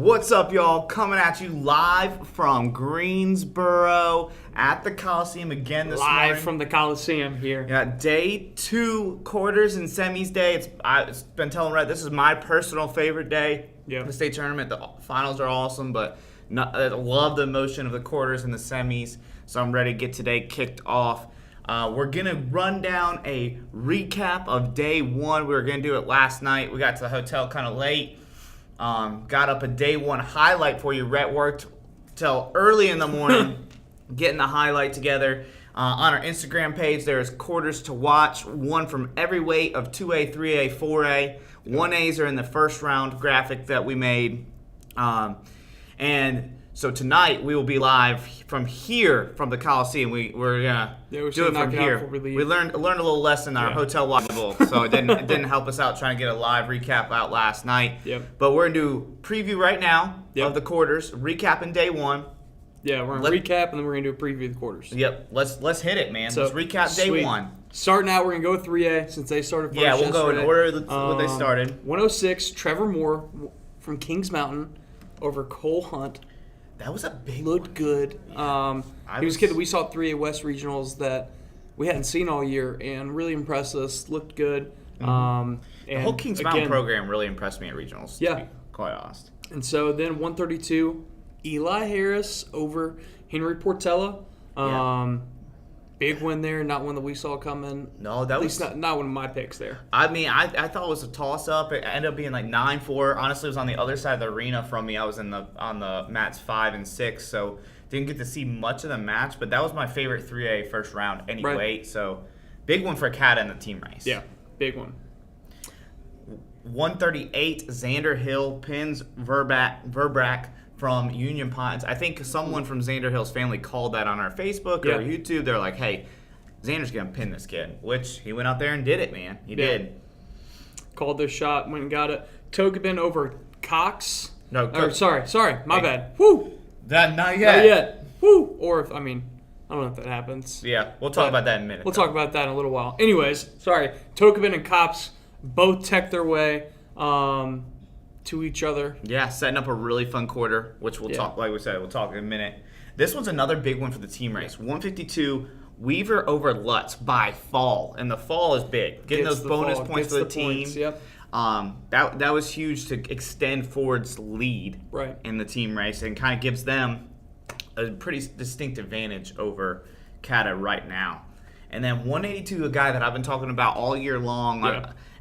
What's up, y'all? Coming at you live from Greensboro at the Coliseum again this morning. Live from the Coliseum here. Yeah, day 2, quarters and semis day. It's been telling Rhett, this is my personal favorite day. Yeah. The state tournament, the finals are awesome, but I love the emotion of the quarters and the semis, so I'm ready to get today kicked off. We're going to run down a recap of day 1. We were going to do it last night. We got to the hotel kind of late. Got up a day 1 highlight for you. Rhett worked till early in the morning getting the highlight together. On our Instagram page, there's quarters to watch, one from every weight of 2A, 3A, 4A. 1As are in the first round graphic that we made. And so tonight we will be live from here, from the Coliseum. We're gonna do it from here. We learned a little lesson in our hotel watchable, so it didn't help us out trying to get a live recap out last night. Yep. But we're gonna do preview right now of the quarters, recapping day 1. Yeah, we're gonna recap and then we're gonna do a preview of the quarters. Yep. Let's hit it, man. So, let's recap day 1. Starting out, we're gonna go with 3A since they started first. Yeah, we'll go in order yesterday. what they started. 106, Trevor Moore from Kings Mountain over Cole Hunt. That was a big Looked one. good. Yeah. He was a kid that we saw at 3A West Regionals that we hadn't seen all year and really impressed us. Looked good. The whole Kings Mountain program really impressed me at regionals. Yeah. To be quite honest. And so then 132, Eli Harris over Henry Portella. Big win there, not one that we saw coming. No, that was not one of my picks there. I mean, I thought it was a toss-up. It ended up being like 9-4. Honestly, it was on the other side of the arena from me. I was on the mats 5 and 6, so didn't get to see much of the match. But that was my favorite 3A first round anyway. Right. So big one for Cata in the team race. Yeah, big one. 138, Xander Hill pins Verbrack from Union Pines. I think someone from Xander Hill's family called that on our Facebook or YouTube. They're like, hey, Xander's going to pin this kid, which he went out there and did it, man. He did. Called their shot, went and got it. Tokubin over Cox. No, sorry, my bad. Woo! Not yet. Not yet. Woo! Or, I don't know if that happens. Yeah, we'll talk about that in a minute. We'll talk about that in a little while. Anyways, sorry. Tokubin and Cox both tech their way to each other. Yeah, setting up a really fun quarter, which we'll talk, like we said, we'll talk in a minute. This one's another big one for the team race. 152, Weaver over Lutz by fall. And the fall is big. Getting those bonus points for the team. Points, yep. That was huge to extend Ford's lead in the team race and kind of gives them a pretty distinct advantage over Cata right now. And then 182, a guy that I've been talking about all year long,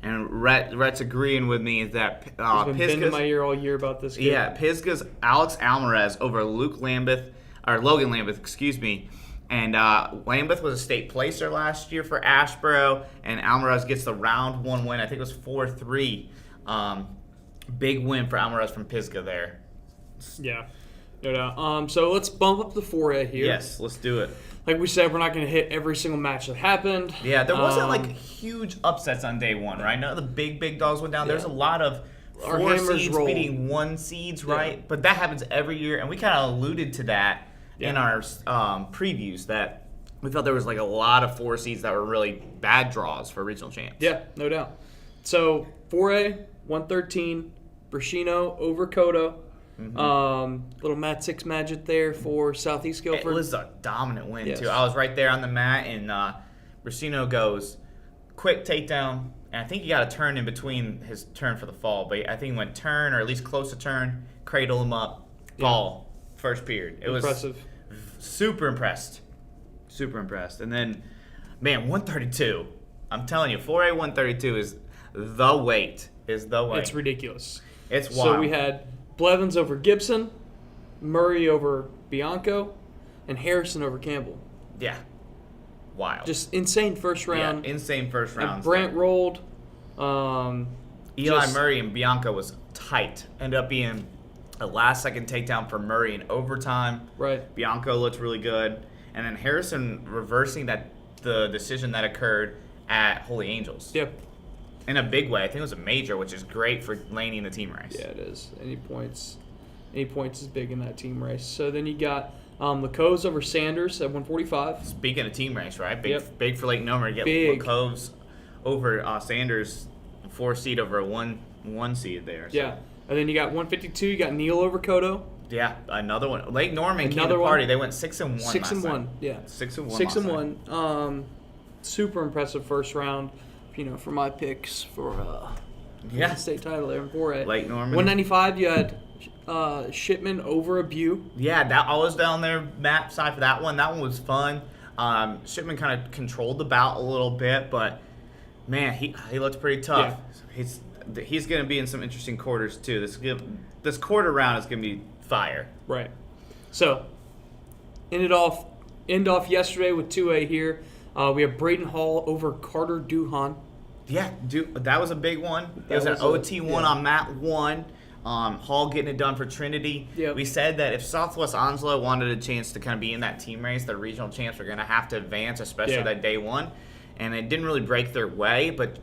and Rhett's agreeing with me, is that He's been bending my ear all year about this game. Yeah, Pisgah's Alex Alvarez over Logan Lambeth, excuse me. And Lambeth was a state placer last year for Ashboro, and Alvarez gets the round 1 win. I think it was 4-3. Big win for Alvarez from Pisgah there. Yeah, no doubt. So let's bump up the 4A here. Yes, let's do it. Like we said, we're not going to hit every single match that happened. Yeah, there wasn't huge upsets on day 1, right? None of the big dogs went down. There's a lot of 4 seeds beating 1 seeds, right? But that happens every year, and we kind of alluded to that in our previews, that we felt there was a lot of 4 seeds that were really bad draws for regional champs. Yeah, no doubt. So 4A, 113, Brashino over Coda. Little mat 6 magic there for Southeast Guilford. It was a dominant win, too. I was right there on the mat, and Brashino goes quick takedown, and I think he got a turn in between his turn for the fall, but I think he went turn, or at least close to turn, cradle him up, fall, first period. It impressive. Was super impressed. Super impressed. And then, man, 132. I'm telling you, 4A 132 is the weight. It's ridiculous. It's wild. So we had Blevins over Gibson, Murray over Bianco, and Harrison over Campbell. Yeah. Wild. Just insane first round. Yeah, insane first round. And Brant rolled. Eli Murray and Bianco was tight. Ended up being a last-second takedown for Murray in overtime. Right. Bianco looked really good. And then Harrison reversing the decision that occurred at Holy Angels. Yep. In a big way. I think it was a major, which is great for laning the team race. Yeah, it is. Any points is big in that team race. So then you got LaCoves over Sanders at 145. Speaking of team race, right? Big for Lake Nomer to get LaCoves over Sanders, 4 seed over a one seed there. So. Yeah. And then you got 152. You got Neal over Kodo. Yeah, another one. Lake Norman came Another to party. one. They went 6-1. 6-1. Yeah. 6-1. 6-1. Super impressive first round. For my picks for the state title there in 4A. Lake Norman. 195. You had Shipman over Abu. Yeah, I was down there map side for that one. That one was fun. Shipman kind of controlled the bout a little bit, but man, he looked pretty tough. Yeah. He's going to be in some interesting quarters too. This quarter round is going to be fire. Right. So, end off yesterday with 2A here. We have Braden Hall over Carter Duhan. Yeah, that was a big one. It was an OT one on mat 1. Hall getting it done for Trinity. Yep. We said that if Southwest Onslow wanted a chance to kind of be in that team race, the regional champs were going to have to advance, especially that day 1. And it didn't really break their way, but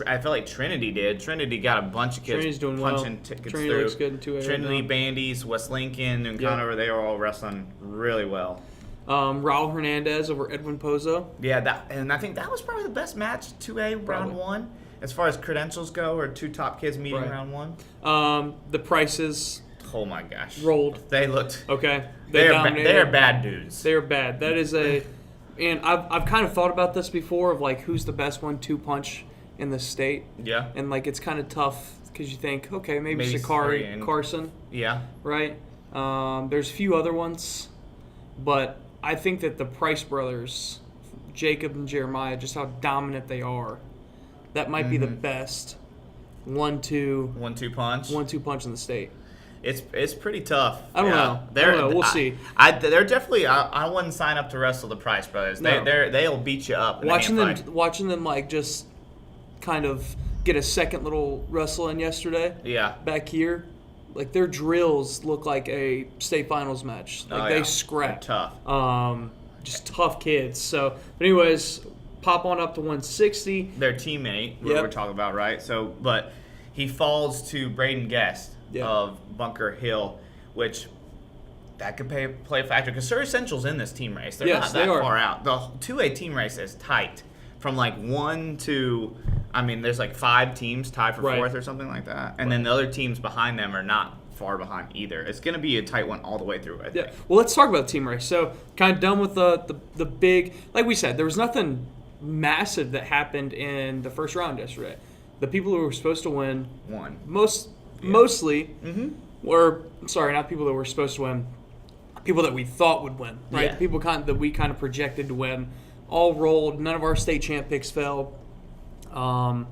I feel like Trinity did. Trinity got a bunch of kids Trinity's doing punching well. tickets Trinity through. looks good in 2A Trinity, right Bandies, West Lincoln, and Conover, they were all wrestling really well. Raul Hernandez over Edwin Pozo. Yeah, and I think that was probably the best match, 2A round 1. As far as credentials go, or 2 top kids meeting round 1. The prices. Oh my gosh. Rolled. They looked. Okay. They are bad dudes. They're bad. That is and I've kind of thought about this before of like who's the best 1-2 punch in the state. Yeah. And like it's kind of tough because you think, okay, maybe Sakari Sakari, Carson. Yeah. Right. There's a few other ones, but I think that the Price brothers, Jacob and Jeremiah, just how dominant they are, that might be the best 1-2 punch. 1-2 punch in the state. It's pretty tough. I don't know. We'll see. They're definitely. I wouldn't sign up to wrestle the Price brothers. No. They'll beat you up. Watching them like just kind of get a second little wrestle in yesterday. Yeah. Back here, like their drills look like a state finals match. Like they scrap. They're tough. Just tough kids. So, but anyways, pop on up to 160. Their teammate, we're talking about, right? So, but he falls to Braden Guest of Bunker Hill, which that could play a factor because Surrey Central's in this team race. They're not that far out. The 2A team race is tight from like 1 to, there's like 5 teams tied for 4th or something like that. And then the other teams behind them are not far behind either. It's going to be a tight one all the way through, I think. Yeah. Well, let's talk about the team race. So, kind of done with the big, like we said, there was nothing massive that happened in the first round yesterday. The people who were supposed to win won. Mostly were, not people that were supposed to win, people that we thought would win, right? Yeah. People that we kind of projected to win all rolled. None of our state champ picks fell. And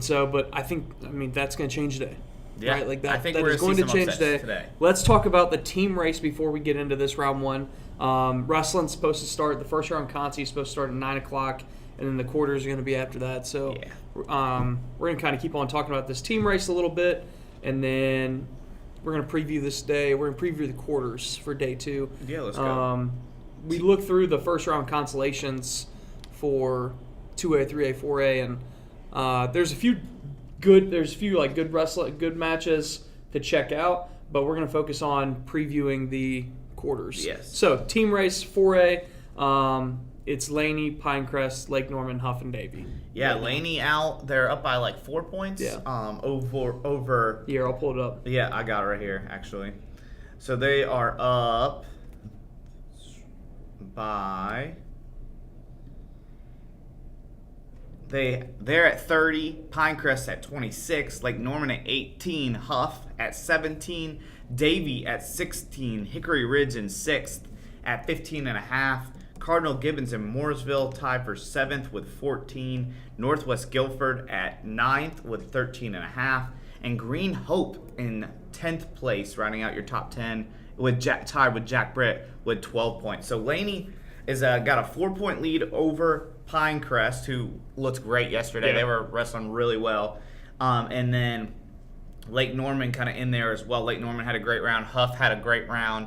so, but I think, that's going to change today. Yeah. Right? Like that, I think that we're is going to change today. Let's talk about the team race before we get into this round 1. Wrestling's supposed to start, the first round Conti is supposed to start at 9 o'clock, and then the quarters are going to be after that. So we're going to kind of keep on talking about this team race a little bit, and then we're going to preview this day. We're going to preview the quarters for day 2. Yeah, let's go. We looked through the first round consolations for 2A, 3A, 4A, and there's a few good wrestling, good matches to check out, but we're going to focus on previewing the quarters. Yes. So, team race 4A, it's Laney, Pinecrest, Lake Norman, Huff, and Davie. Yeah, Laney out. They're up by like 4 points. Yeah. Over. Here, I'll pull it up. Yeah, I got it right here, actually. So they are up by. They're at 30, Pinecrest at 26, Lake Norman at 18, Huff at 17, Davie at 16, Hickory Ridge in 6th at 15.5, Cardinal Gibbons in Mooresville tied for 7th with 14, Northwest Guilford at 9th with 13.5, and Green Hope in 10th place, rounding out your top 10 tied with Jack Britt with 12 points. So Laney is got a 4-point lead over Pinecrest, who looked great yesterday. They were wrestling really well. And then Lake Norman kind of in there as well. Lake Norman had a great round. Huff had a great round.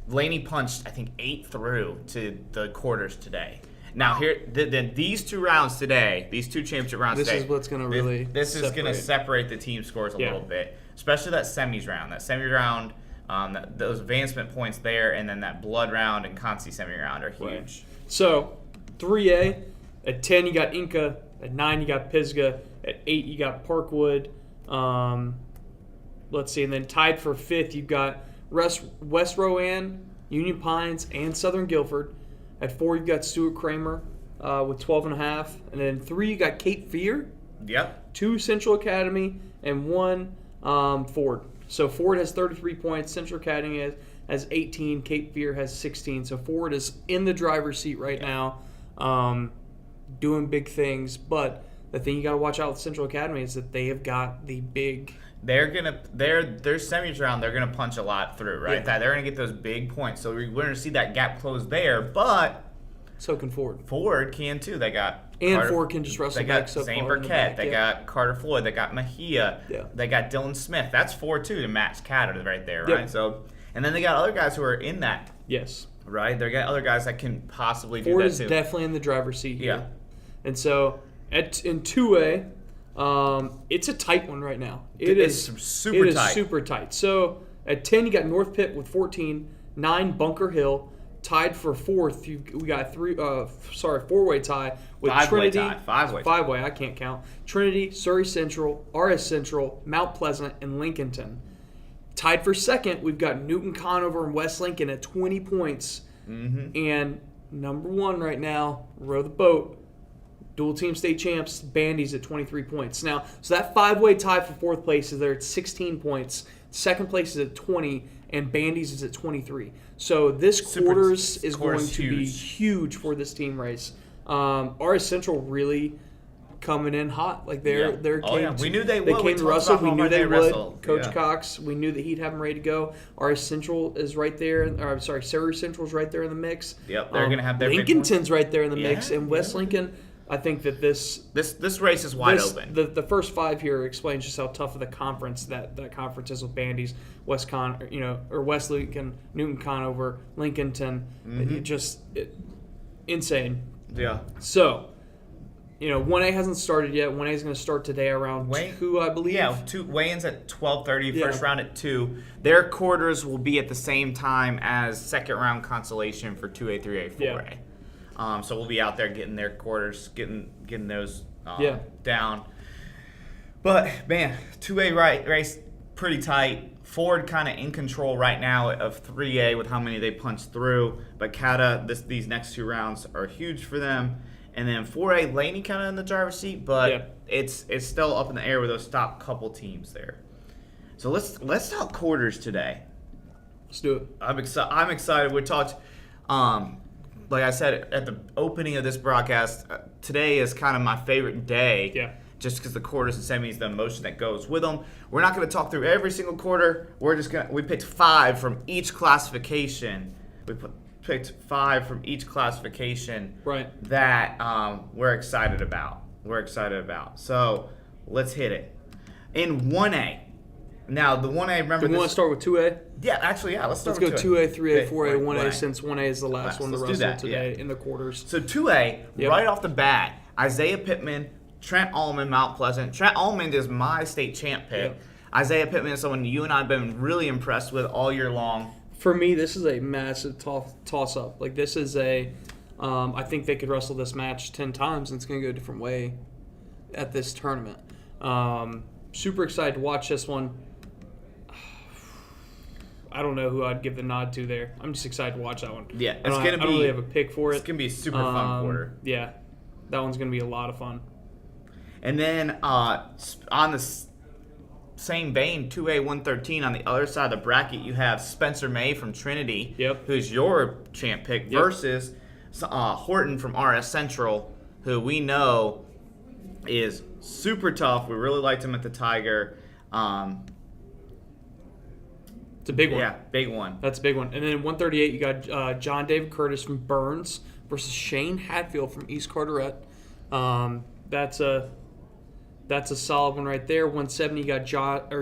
Laney punched, I think, 8 through to the quarters today. Now, here, then these 2 rounds today, these 2 championship rounds today. This is what's going to really This is going to separate the team scores a little bit, especially that semis round. That semi round, those advancement points there, and then that blood round and Conci semi round are huge. Right. So, 3A, at 10 you got Inca, at 9 you got Pisgah, at 8 you got Parkwood, Let's see, and then tied for 5th, you've got West Rowan, Union Pines, and Southern Guilford. At 4, you've got Stuart Kramer with 12.5. And then 3, you got Cape Fear. Yep. 2, Central Academy, and 1, Ford. So Ford has 33 points. Central Academy has 18. Cape Fear has 16. So Ford is in the driver's seat right now, doing big things. But the thing you got to watch out with Central Academy is that they have got the big. Their semis round. They're gonna punch a lot through, right? Yeah. They're gonna get those big points. So we're gonna see that gap close there. But So can Ford. Ford can too. They got Ford can just wrestle They back got so Zane far in the Burkett. back, They got Carter Floyd. They got Mejia. Yeah. They got Dylan Smith. That's 4 too to match Catter right there, right? Yeah. So, and then they got other guys who are in that, Yes. right? They got other guys that can possibly do Ford that is too. definitely in the driver's seat here. Yeah. And so in 2A, it's a tight one right now. It's super tight. Super tight. So at 10, you got North Pitt with 14, 9 Bunker Hill. Tied for 4th, we got 4-way tie with Five-way Trinity. tie. Five-way tie. Five-way, I can't count. Trinity, Surrey Central, RS Central, Mount Pleasant, and Lincolnton. Tied for 2nd, we've got Newton Conover and West Lincoln at 20 points. Mm-hmm. And number 1 right now, row the boat, dual team state champs, Bandy's at 23 points. Now, so that 5-way tie for 4th place is there at 16 points. 2nd place is at 20, and Bandy's is at 23. So this quarters is going to be huge for this team race. RS Central really coming in hot. Like they We knew they would. They came to wrestle. We knew they would. Coach Cox, we knew that he'd have them ready to go. RS Central is right there. Surrey Central is right there in the mix. Yep, they're going to have their Lincolnton's right there in the mix, and West Lincoln. I think that this race is wide open. The first 5 here explains just how tough of the conference that conference is with Bandy's, West Lincoln, Newton Conover, Lincolnton, insane. Yeah. So, 1A hasn't started yet. 1A is going to start today around 2, I believe. Yeah, weigh-ins at 12:30. First round at 2. Their quarters will be at the same time as second round consolation for 2A, 3A, 4A. Yeah. So we'll be out there getting their quarters, getting those down. But man, 2A race pretty tight. Ford kind of in control right now of 3A with how many they punch through. But Cata, these next 2 rounds are huge for them. And then 4A, Laney kind of in the driver's seat, but it's still up in the air with those top couple teams there. So let's talk quarters today. Let's do it. I'm excited. We talked. Like I said at the opening of this broadcast, today is kind of my favorite day. Yeah. Just because the quarters and semis, the emotion that goes with them. We're not going to talk through every single quarter. We picked 5 from each classification. Picked 5 from each classification. Right. That we're excited about. So let's hit it. In 1A. Now the 1A. Remember. Do we want to start with 2A? Yeah, actually, yeah. Let's go 2A, 3A, 4A, 1A, Right. since 1A is the last one to wrestle today in the quarters. So 2A, right off the bat, Isaiah Pittman, Trent Allman, Mount Pleasant. Trent Allman is my state champ pick. Yep. Isaiah Pittman is someone you and I have been really impressed with all year long. For me, this is a massive toss-up. Like, this is I think they could wrestle this match 10 times, and it's going to go a different way at this tournament. Super excited to watch this one. I don't know who I'd give the nod to there. I'm just excited to watch that one. Yeah, I don't really have a pick for it. It's going to be a super fun quarter. Yeah, that one's going to be a lot of fun. And then on the same vein, 2A 113 on the other side of the bracket, you have Spencer May from Trinity, who's your champ pick, versus Horton from RS Central, who we know is super tough. We really liked him at the Tiger. It's a big one. Yeah, big one. That's a big one. And then 138, you got John David Curtis from Burns versus Shane Hatfield from East Carteret. That's a solid one right there. 170, you got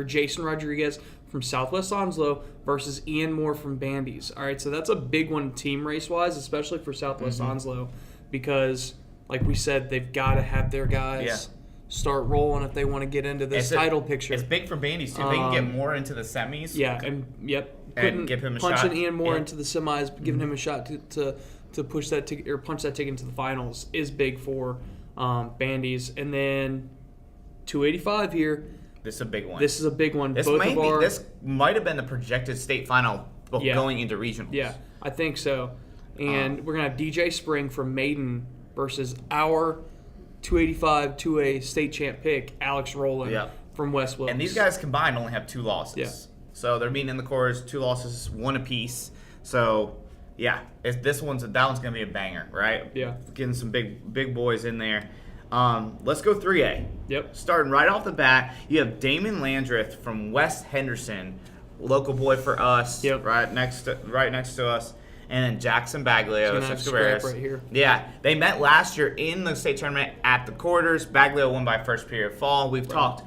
Jason Rodriguez from Southwest Onslow versus Ian Moore from Bandy's. All right, so that's a big one team race-wise, especially for Southwest Onslow, because, like we said, they've got to have their guys start rolling if they want to get into this title picture. It's big for Bandy's, too. They can get more into the semis. Yeah, and give him a punching shot. Ian Moore into the semis, giving him a shot to push that ticket or punch that ticket into the finals is big for Bandy's. And then 285 here, This is a big one. This is a big one. This might have been the projected state final going into regionals. Yeah, I think so. And we're going to have DJ Spring from Maiden versus our 285 2A state champ pick, Alex Rowland from West Wilkes. And these guys combined only have 2 losses. Yeah. So they're meeting in the quarters, 2 losses, 1 apiece. So, yeah, that one's going to be a banger, right? Yeah. Getting some big boys in there. Let's go 3A. Yep. Starting right off the bat, you have Damon Landreth from West Henderson, local boy for us, right next to us, and then Jackson Baglio, right here. Yeah, they met last year in the state tournament at the quarters. Baglio won by first period fall. We've talked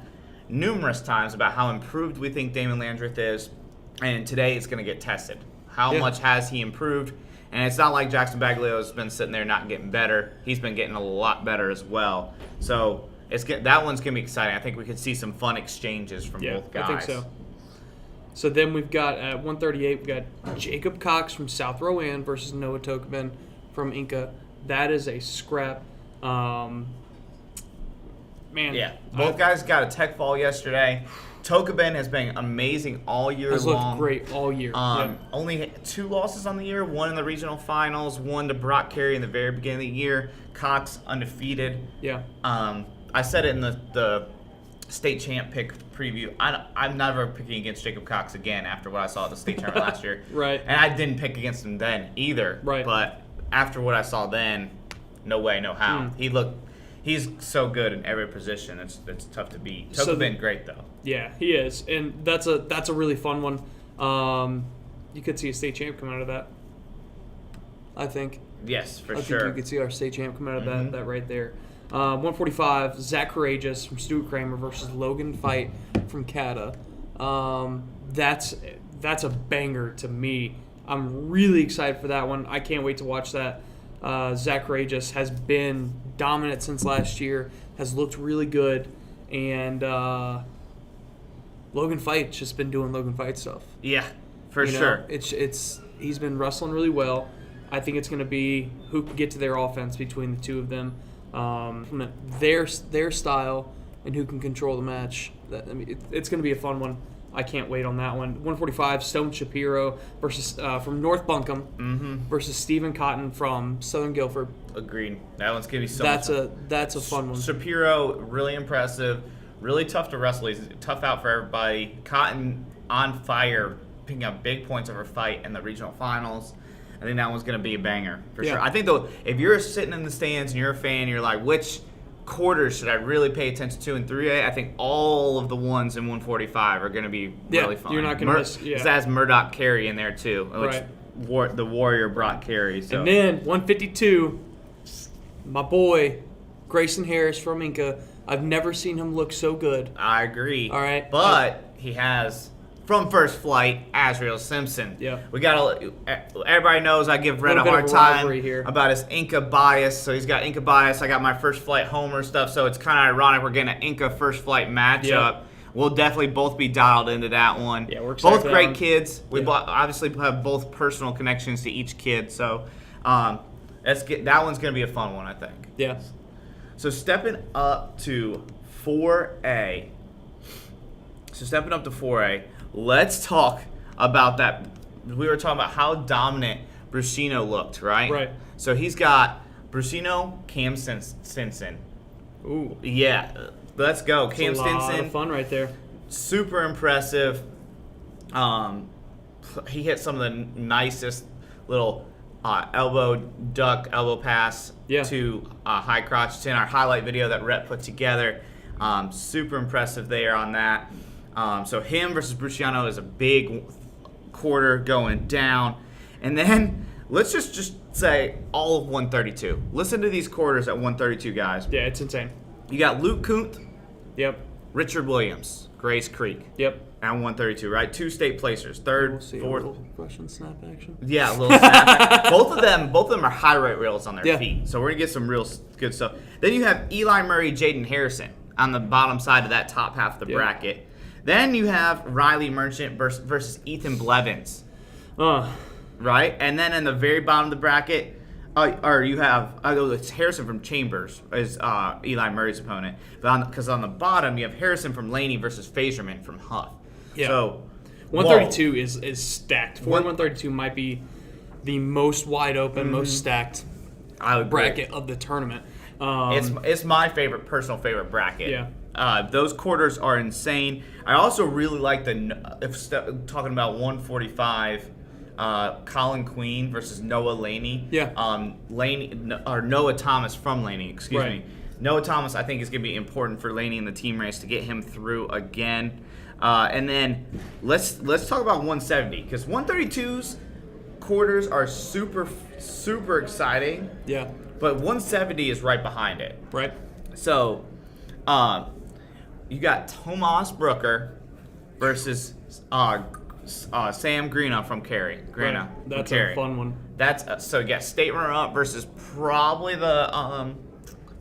numerous times about how improved we think Damon Landreth is, and today it's going to get tested. How much has he improved? And it's not like Jackson Baglio has been sitting there not getting better. He's been getting a lot better as well. So that one's going to be exciting. I think we could see some fun exchanges from both guys. I think so. So then we've got at 138, we've got Jacob Cox from South Rowan versus Noah Tokman from Inca. That is a scrap. Man. Yeah. Both guys got a tech fall yesterday. Tokaben has been amazing all year long. Has looked great all year. Only 2 losses on the year, 1 in the regional finals, 1 to Brock Carey in the very beginning of the year. Cox undefeated. Yeah. I said it in the state champ pick preview. I'm never picking against Jacob Cox again after what I saw at the state tournament last year. Right. And I didn't pick against him then either. Right. But after what I saw then, no way, no how. He's so good in every position. It's tough to beat. Toka's been great though. Yeah, he is, and that's a really fun one. You could see a state champ come out of that. I think. Yes, for sure. I think you could see our state champ come out of that right there. 145, Zach Courageous from Stuart Kramer versus Logan Fight from Cata. That's a banger to me. I'm really excited for that one. I can't wait to watch that. Zach Courageous has been dominant since last year, has looked really good, and Logan Fight's just been doing Logan Fight stuff. Yeah, for sure. He's been wrestling really well. I think it's going to be who can get to their offense between the two of them, their style, and who can control the match. It's going to be a fun one. I can't wait on that one. 145, Stone Shapiro versus from North Buncombe versus Stephen Cotton from Southern Guilford. Agreed. That one's gonna be so much fun. That's a fun one. Shapiro, really impressive, really tough to wrestle. He's tough out for everybody. Cotton on fire, picking up big points over Fight in the regional finals. I think that one's gonna be a banger for sure. I think though, if you're sitting in the stands and you're a fan, you're like, which quarters should I really pay attention to in 3A? I think all of the ones in 145 are going to be really fun. You're not going to miss. Yeah. This has Murdoch Carey in there too, right. The Warrior Brock Carey. So. And then 152, my boy Grayson Harris from Inca. I've never seen him look so good. I agree. All right, but he has from First Flight Azrael Simpson. Yeah, everybody knows I give Red a hard time about his Inca bias. So he's got Inca bias. I got my First Flight Homer stuff. So it's kind of ironic we're getting an Inca First Flight matchup. Yeah. We'll definitely both be dialed into that one. Yeah, we're excited. Both great kids. We obviously have both personal connections to each kid. So that one's going to be a fun one, I think. Yeah. So stepping up to 4A. Let's talk about that. We were talking about how dominant Brusino looked, right? Right. So he's got Brusino, Cam Stinson. Ooh. Yeah. Let's go. Cam Stinson. A lot of fun right there. Super impressive. He hit some of the nicest little elbow pass to high crotch. It's in our highlight video that Rhett put together. Super impressive there on that. So him versus Bruciano is a big quarter going down. And then let's just say all of 132. Listen to these quarters at 132, guys. Yeah, it's insane. You got Luke Kunt. Yep. Richard Williams, Grace Creek. Yep. At 132, right? 2 state placers. Third, fourth. A little Russian snap action. Yeah, a little snap action. Both of them are high rate rails on their feet. So we're going to get some real good stuff. Then you have Eli Murray, Jaden Harrison on the bottom side of that top half of the bracket. Then you have Riley Merchant versus Ethan Blevins. Right? And then in the very bottom of the bracket, Or you have it's Harrison from Chambers is Eli Murray's opponent, but because on the bottom you have Harrison from Laney versus Faserman from Huff. Yeah. So 132 is stacked. 132 might be the most wide open, most stacked bracket of the tournament. It's my personal favorite bracket. Yeah. Those quarters are insane. I also really like talking about 145. Colin Queen versus Noah Laney. Yeah. Noah Thomas from Laney. Excuse me. Noah Thomas, I think, is going to be important for Laney in the team race to get him through again. And then let's talk about 170 because 132's quarters are super exciting. Yeah. But 170 is right behind it. Right. So, you got Tomas Brooker versus Sam Greena from Cary. That's a fun one. That's state runner-up versus probably the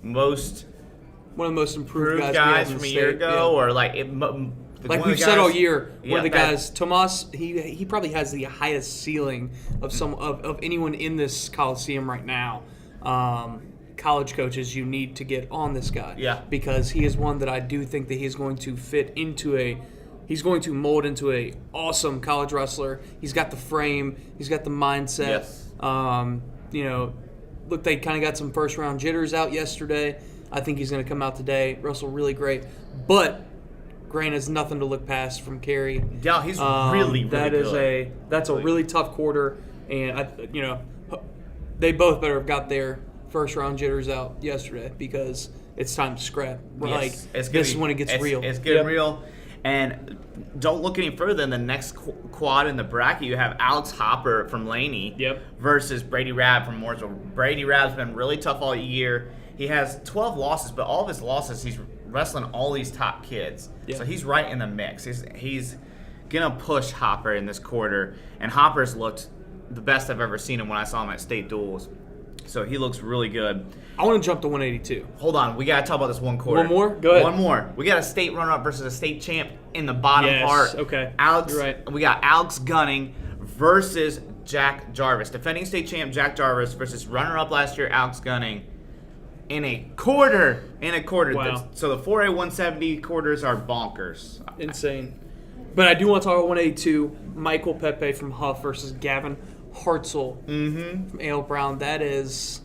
most one of the most improved guys from a year ago, or like we've said all year. One of the guys, Tomas, he probably has the highest ceiling of anyone in this Coliseum right now. College coaches, you need to get on this guy, because he is one that I do think that he's going to fit into He's going to mold into a awesome college wrestler. He's got the frame. He's got the mindset. Yes. Look, they kind of got some first round jitters out yesterday. I think he's going to come out today, wrestle really great. But Grain has nothing to look past from Cary. Yeah, he's really good. That's a really tough quarter, and they both better have got their first round jitters out yesterday because it's time to scrap. Yes. This is when it gets real. It's getting real. And don't look any further than the next quad in the bracket. You have Alex Hopper from Laney versus Brady Rabb from Mooresville. Brady Rabb's been really tough all year. He has 12 losses, but all of his losses, he's wrestling all these top kids. So he's right in the mix. He's going to push Hopper in this quarter. And Hopper's looked the best I've ever seen him when I saw him at state duels. So he looks really good. I want to jump to 182. Hold on. We got to talk about this one quarter. One more? Go ahead. One more. We got a state runner-up versus a state champ in the bottom part. Okay. You're right. We got Alex Gunning versus Jack Jarvis. Defending state champ Jack Jarvis versus runner-up last year Alex Gunning in a quarter. Wow. So the 4A 170 quarters are bonkers. Insane. But I do want to talk about 182. Michael Pepe from Huff versus Gavin Hartzell from Ale Brown. That is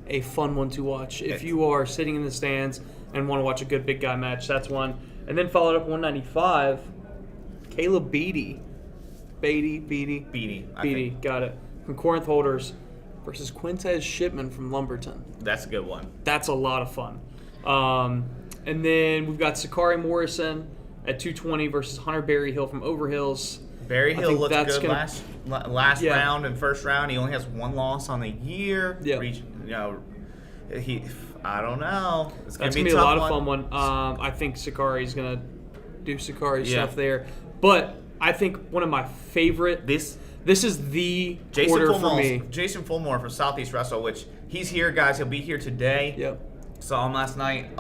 a fun one to watch. If you are sitting in the stands and want to watch a good big guy match, that's one. And then followed up 195, Caleb Beatty. Beatty, got it. From Corinth Holders versus Quintez Shipman from Lumberton. That's a good one. That's a lot of fun. And then we've got Sakari Morrison at 220 versus Hunter Berryhill from Overhills. Berryhill looked good last round and first round. He only has one loss on the year. Yeah. I don't know. That's going to be a lot of fun one. I think Sakari's going to do Sakari stuff there. But I think one of my favorite... This is the quarter for me. Jason Fulmore from Southeast Wrestle, which he's here, guys. He'll be here today. Yep. Saw him last night.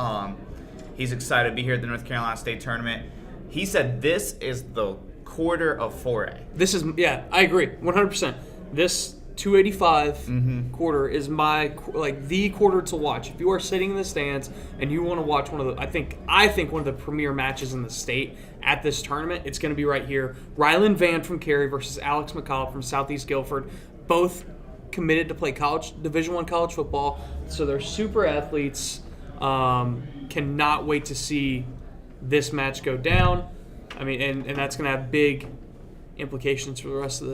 He's excited to be here at the North Carolina State Tournament. He said this is the quarter of 4A. This is, I agree, 100%. This 285 quarter is the quarter to watch. If you are sitting in the stands and you want to watch one of the, I think one of the premier matches in the state at this tournament, it's going to be right here. Rylan Van from Cary versus Alex McCullough from Southeast Guilford. Both committed to play Division I college football, so they're super athletes. Cannot wait to see this match go down. I mean, and that's going to have big implications for the rest of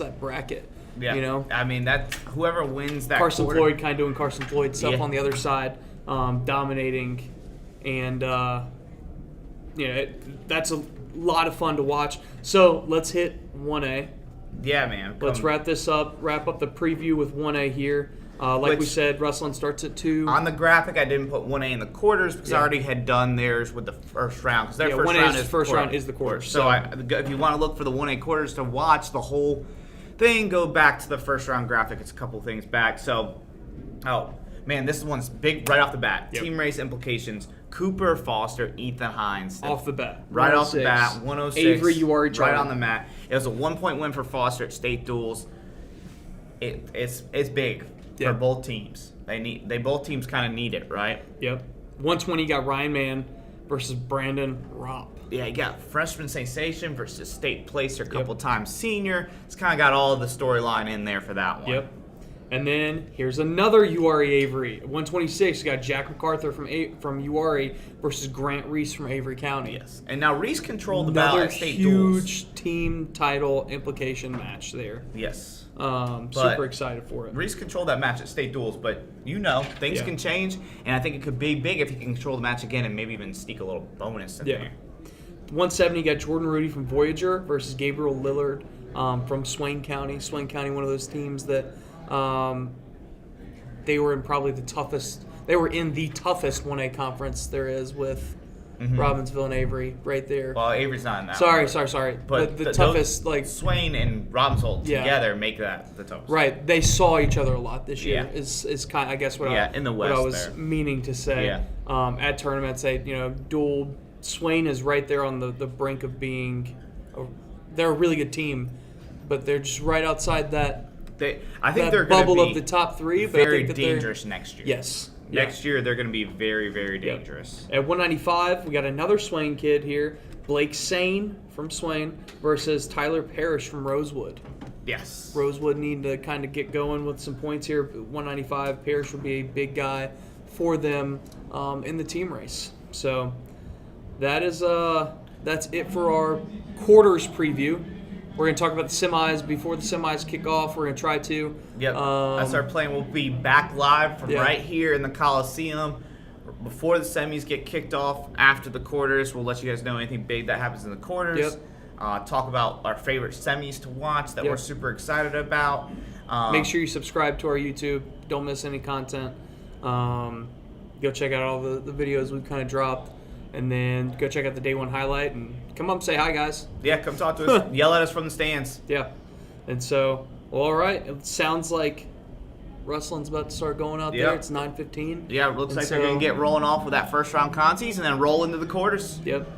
that bracket. Yeah. I mean, that whoever wins that Carson quarter. Floyd kind of doing Carson Floyd stuff on the other side, dominating, and that's a lot of fun to watch. So let's hit 1A. Yeah, man. Let's wrap up the preview with 1A here. We said, wrestling starts at 2. On the graphic, I didn't put 1A in the quarters because I already had done theirs with the first round. Because their first round is the quarters. So if you want to look for the 1A quarters to watch the whole thing, go back to the first round graphic. It's a couple things back. So, this one's big right off the bat. Yep. Team race implications. Cooper Foster, Ethan Hines. Off the bat. Right off the bat, 106. Avery, you are right on the mat. It was a 1-point win for Foster at state duels. It's big. for both teams. They both teams kind of need it, right? Yep. 120 you got Ryan Mann versus Brandon Ropp. Yeah, you got freshman sensation versus state placer, a couple times senior. It's kind of got all the storyline in there for that one. Yep. And then here's another URE Avery. 126, you got Jack MacArthur from URE versus Grant Reese from Avery County. Yes. And now Reese controlled the battle at state duels. Huge team title implication match there. Yes. Super excited for it. Reese controlled that match at state duels, but things can change, and I think it could be big if he can control the match again and maybe even sneak a little bonus in there. 170, you got Jordan Rudy from Voyager versus Gabriel Lillard from Swain County. Swain County, one of those teams that they were in probably the toughest. They were in the toughest 1A conference there is with Robbinsville and Avery right there. Well, Avery's not in that. Sorry. But the toughest, Swain and Robbinsville together make that the toughest. Right. They saw each other a lot this year. Is kind of, I guess what in the West what I was meaning to say. Yeah. At tournaments, dual. Swain is right there on the brink of being. They're a really good team, but they're just right outside that. I think they're bubble going to be of the top three. But very I think that dangerous next year. Yes. Next year they're going to be very, very dangerous. At 195, we got another Swain kid here, Blake Sane from Swain versus Tyler Parrish from Rosewood. Yes. Rosewood need to kind of get going with some points here. 195, Parrish would be a big guy for them in the team race. So that's it for our quarters preview. We're going to talk about the semis before the semis kick off. We're going to try to. Yep. That's our plan. We'll be back live from right here in the Coliseum before the semis get kicked off. After the quarters, we'll let you guys know anything big that happens in the quarters. Yep. Talk about our favorite semis to watch that we're super excited about. Make sure you subscribe to our YouTube. Don't miss any content. Go check out all the videos we've kind of dropped. And then go check out the day one highlight and come up and say hi, guys. Yeah, come talk to us. Yell at us from the stands. Yeah. And so, all right. It sounds like wrestling's about to start going out there. It's 9:15. Yeah, it looks like they're going to get rolling off with that first round contees and then roll into the quarters. Yep.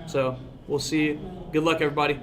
So, we'll see you. Good luck, everybody.